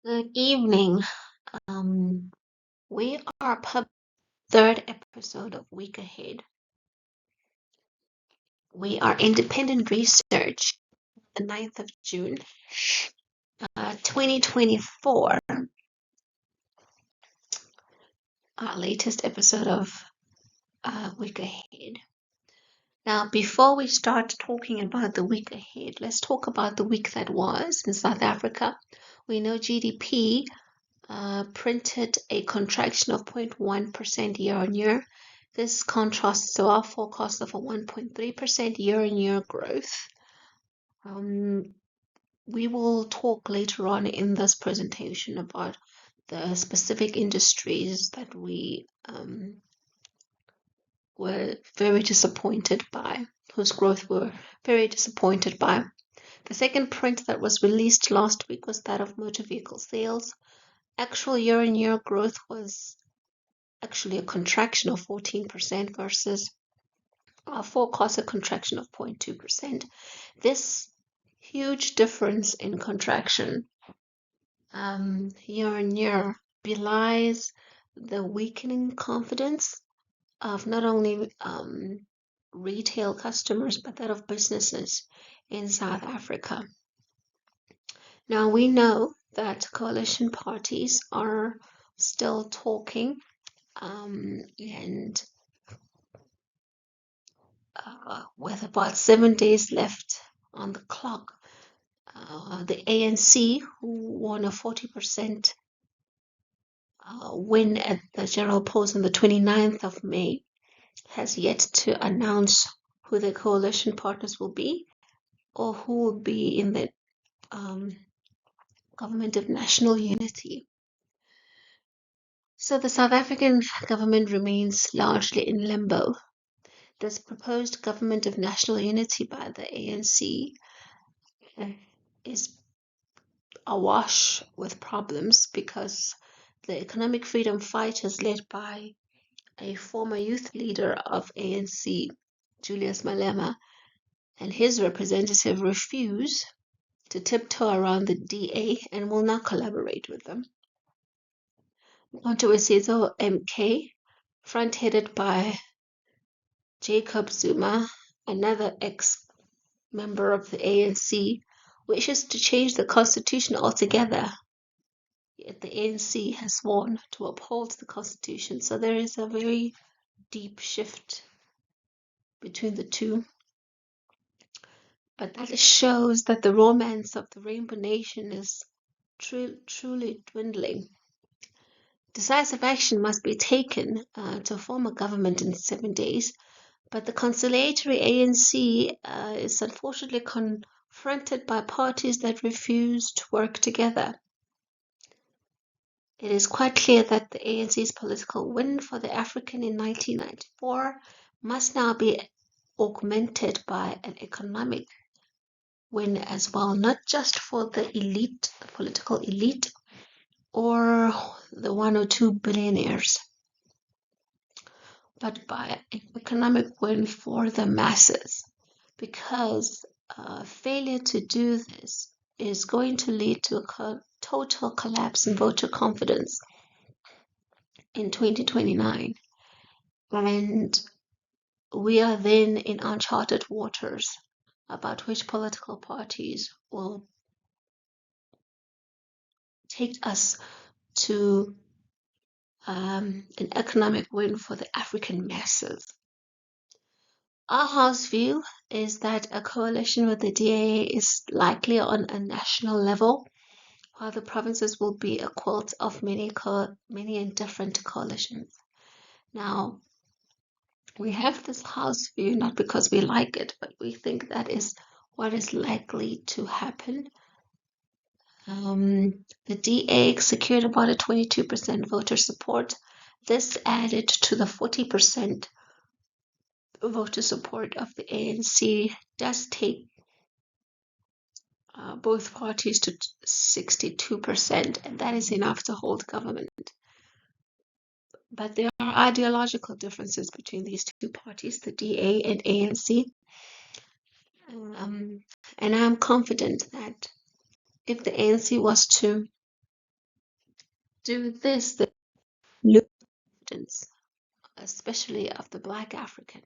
Good evening. Um, we are third episode of Week Ahead. We are independent research, the 9th of June, 2024. Our latest episode of Week Ahead. Now, before we start talking about the week ahead, let's talk about the week that was in South Africa. We know GDP printed a contraction of 0.1% year on year. This contrasts to our forecast of a 1.3% year on year growth. We will talk later on in this presentation about the specific industries that we were very disappointed by, whose growth we're very disappointed by. The second print that was released last week was that of motor vehicle sales. Actual year on year growth was actually a contraction of 14% versus our forecasted contraction of 0.2%. This huge difference in contraction year on year belies the weakening confidence of not only retail customers but that of businesses in South Africa. Now we know that coalition parties are still talking and with about 7 days left on the clock, the ANC, who won a 40% win at the general polls on the 29th of May, has yet to announce who the coalition partners will be or who will be in the government of national unity. So the South African government remains largely in limbo. This proposed government of national unity by the ANC is awash with problems because the economic freedom fighters led by a former youth leader of ANC, Julius Malema, and his representative refuse to tiptoe around the DA and will not collaborate with them. Mkhonto weSizwe MK, front-headed by Jacob Zuma, another ex-member of the ANC, wishes to change the constitution altogether. Yet the ANC has sworn to uphold the constitution, so there is a very deep shift between the two. But that shows that the romance of the Rainbow Nation is truly dwindling. Decisive action must be taken to form a government in 7 days, but the conciliatory ANC is unfortunately confronted by parties that refuse to work together. It is quite clear that the ANC's political win for the African in 1994 must now be augmented by an economic win as well, not just for the elite, the political elite, or the 1 or 2 billionaires, but by an economic win for the masses, because failure to do this is going to lead to a total collapse in voter confidence in 2029. And we are then in uncharted waters about which political parties will take us to an economic win for the African masses. Our house view is that a coalition with the DA is likely on a national level, while the provinces will be a quilt of many and different coalitions. Now, we have this house view not because we like it, but we think that is what is likely to happen. The DA secured about a 22% voter support. This added to the 40% voter support of the ANC does take both parties to 62%, and that is enough to hold government. But there are ideological differences between these two parties, the DA and ANC. And I'm confident that if the ANC was to Do this, the lose confidence, especially of the Black African,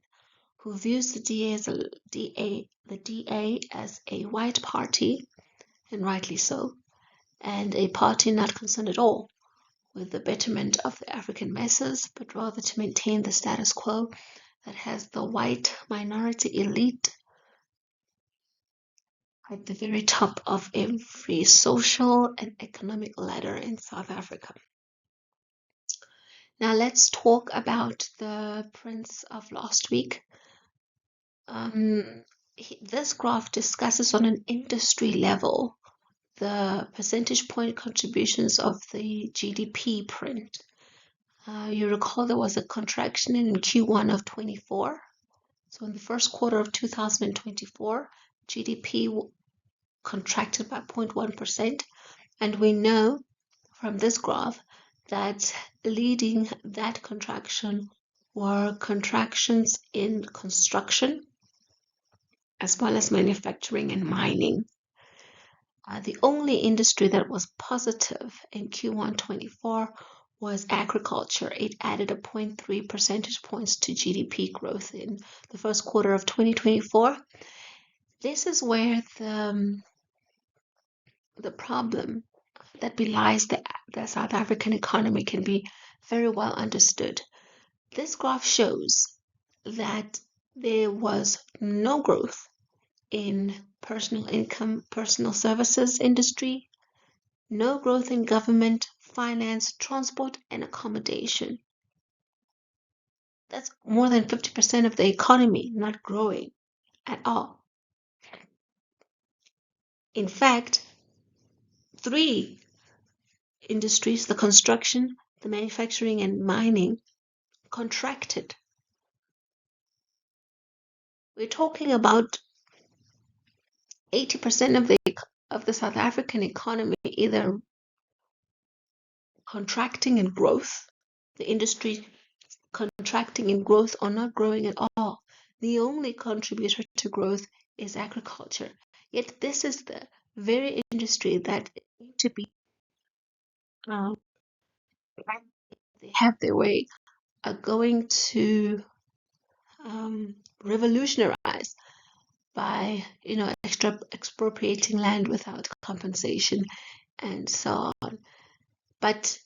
who views the DA as a white party, and rightly so, and a party not concerned at all with the betterment of the African masses, but rather to maintain the status quo that has the white minority elite at the very top of every social and economic ladder in South Africa. Now let's talk about the prints of last week. This graph discusses on an industry level the percentage point contributions of the GDP print. You recall there was a contraction in Q1 of 24. So in the first quarter of 2024, GDP contracted by 0.1%. And we know from this graph that leading that contraction were contractions in construction as well as manufacturing and mining. The only industry that was positive in Q1 24 was agriculture. It added a 0.3 percentage points to GDP growth in the first quarter of 2024. This is where the problem that belies the South African economy can be very well understood. This graph shows that there was no growth in personal income, personal services industry, no growth in government, finance, transport, and accommodation. That's more than 50% of the economy not growing at all. In fact, 3 industries, the construction, the manufacturing, and mining, contracted. We're talking about 80% of the South African economy either contracting in growth, the industry contracting in growth or not growing at all. The only contributor to growth is agriculture. Yet this is the very industry that to be they have their way are going to revolutionize by expropriating land without compensation and so on. But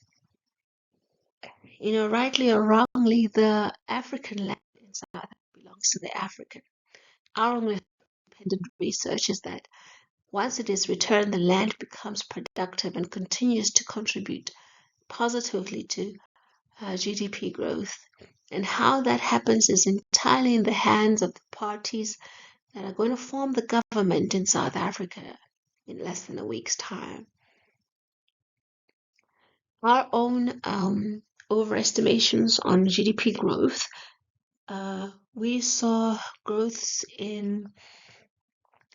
rightly or wrongly, the African land in South Africa belongs to the African. Our only independent research is that once it is returned, the land becomes productive and continues to contribute positively to GDP growth. And how that happens is entirely in the hands of the parties that are going to form the government in South Africa in less than a week's time. Our own overestimations on GDP growth, we saw growths in,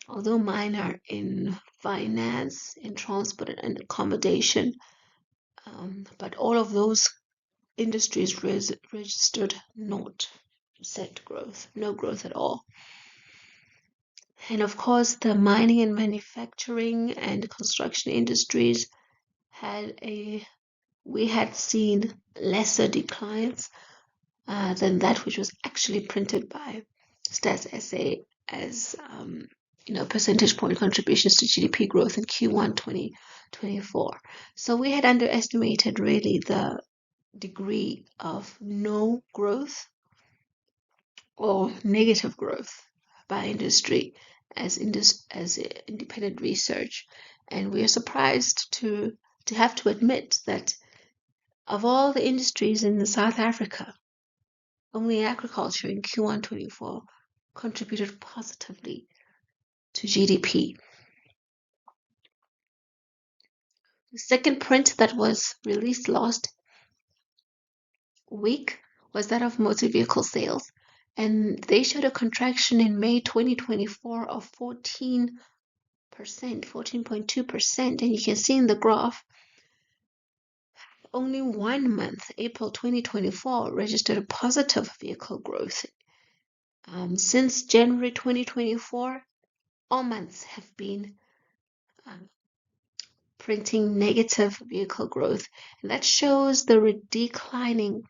although minor, in finance, in transport and accommodation, but all of those industries registered 0% growth, no growth at all. And of course, the mining and manufacturing and construction industries we had seen lesser declines than that which was actually printed by Stats SA as percentage point contributions to GDP growth in Q1 2024. So we had underestimated really the degree of no growth or negative growth by industry as independent research, and we are surprised to have to admit that of all the industries in South Africa, only agriculture in Q1 24 contributed positively to GDP. The second print that was released last week was that of motor vehicle sales, and they showed a contraction in May 2024 of 14.2%, and you can see in the graph only 1 month, April 2024, registered a positive vehicle growth. Since January 2024, all months have been printing negative vehicle growth. And that shows the declining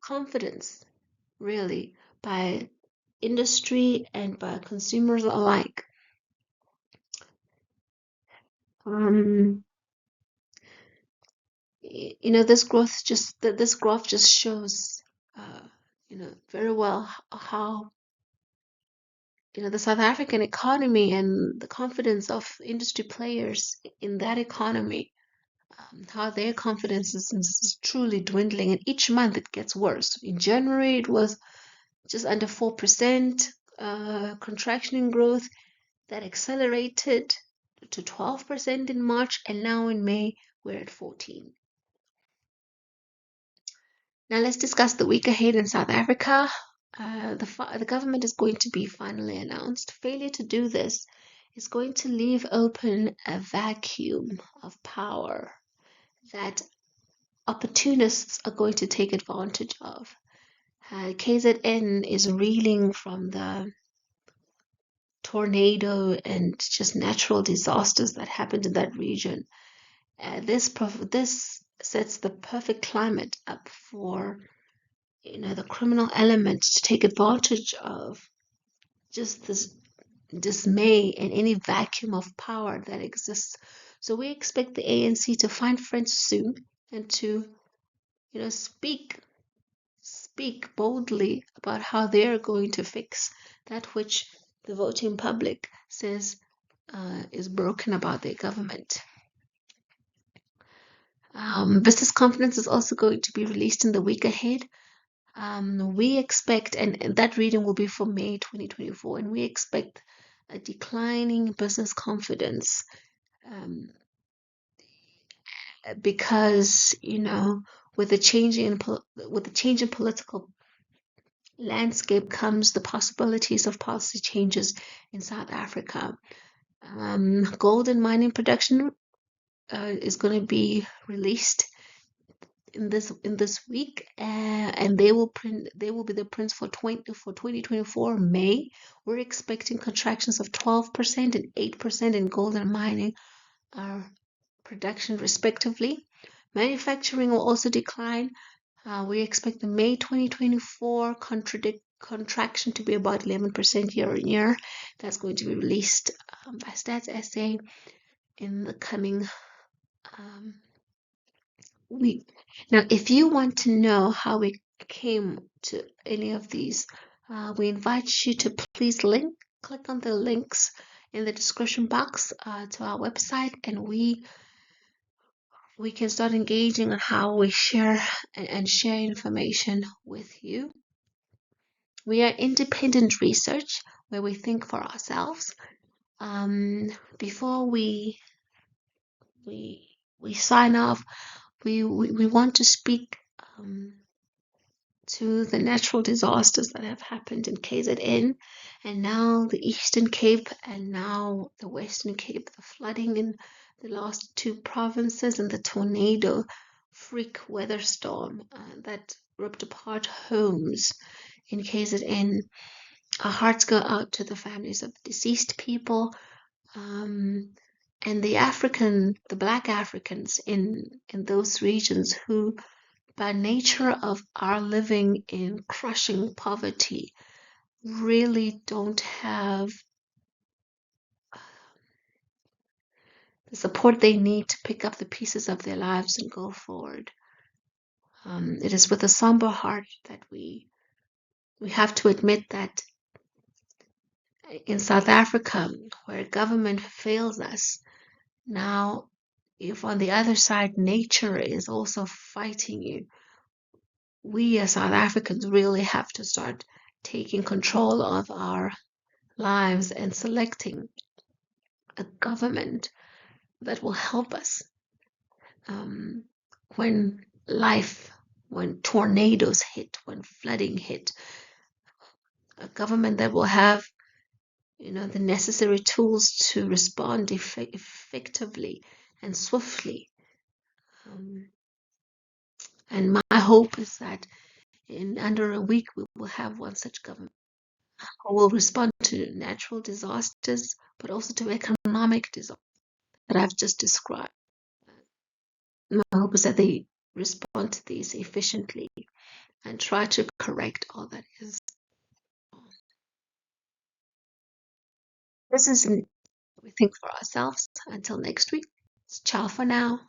confidence, really, by industry and by consumers alike. This graph just shows, very well how, the South African economy and the confidence of industry players in that economy, how their confidence is truly dwindling, and each month it gets worse. In January, it was just under 4% contraction in growth that accelerated to 12% in March, and now in May, we're at 14%. Now let's discuss the week ahead in South Africa. The government is going to be finally announced. Failure to do this is going to leave open a vacuum of power that opportunists are going to take advantage of. KZN is reeling from the tornado and just natural disasters that happened in that region. This sets the perfect climate up for the criminal element to take advantage of just this dismay and any vacuum of power that exists. So we expect the ANC to find friends soon and to speak boldly about how they're going to fix that which the voting public says is broken about their government. Business confidence is also going to be released in the week ahead. We expect, and that reading will be for May 2024, and we expect a declining business confidence because, with the change in political landscape comes the possibilities of policy changes in South Africa. Gold and mining production is going to be released in this week, and they will be the prints for 2024 May. We're expecting contractions of 12% and 8% in gold and mining production respectively. Manufacturing will also decline. We expect the May 2024 contraction to be about 11% year on year. That's going to be released by Stats SA in the coming week. Now, if you want to know how we came to any of these, we invite you to please click on the links in the description box to our website, and we can start engaging on how we share information with you. We are independent research where we think for ourselves. Before we sign off, we want to speak to the natural disasters that have happened in KZN, and now the Eastern Cape, and now the Western Cape, the flooding in the last two provinces, and the tornado freak weather storm that ripped apart homes in KZN. Our hearts go out to the families of deceased people, and the Black Africans in those regions who, by nature of our living in crushing poverty, really don't have the support they need to pick up the pieces of their lives and go forward. It is with a somber heart that we have to admit that in South Africa, where government fails us, now if on the other side nature is also fighting you, we as South Africans really have to start taking control of our lives and selecting a government that will help us when tornadoes hit, when flooding hit, a government that will have the necessary tools to respond effectively and swiftly. And my hope is that in under a week we will have one such government who will respond to natural disasters, but also to economic disasters. that I've just described. My hope is that they respond to these efficiently and try to correct all that is wrong. This is what we think for ourselves. Until next week, ciao for now.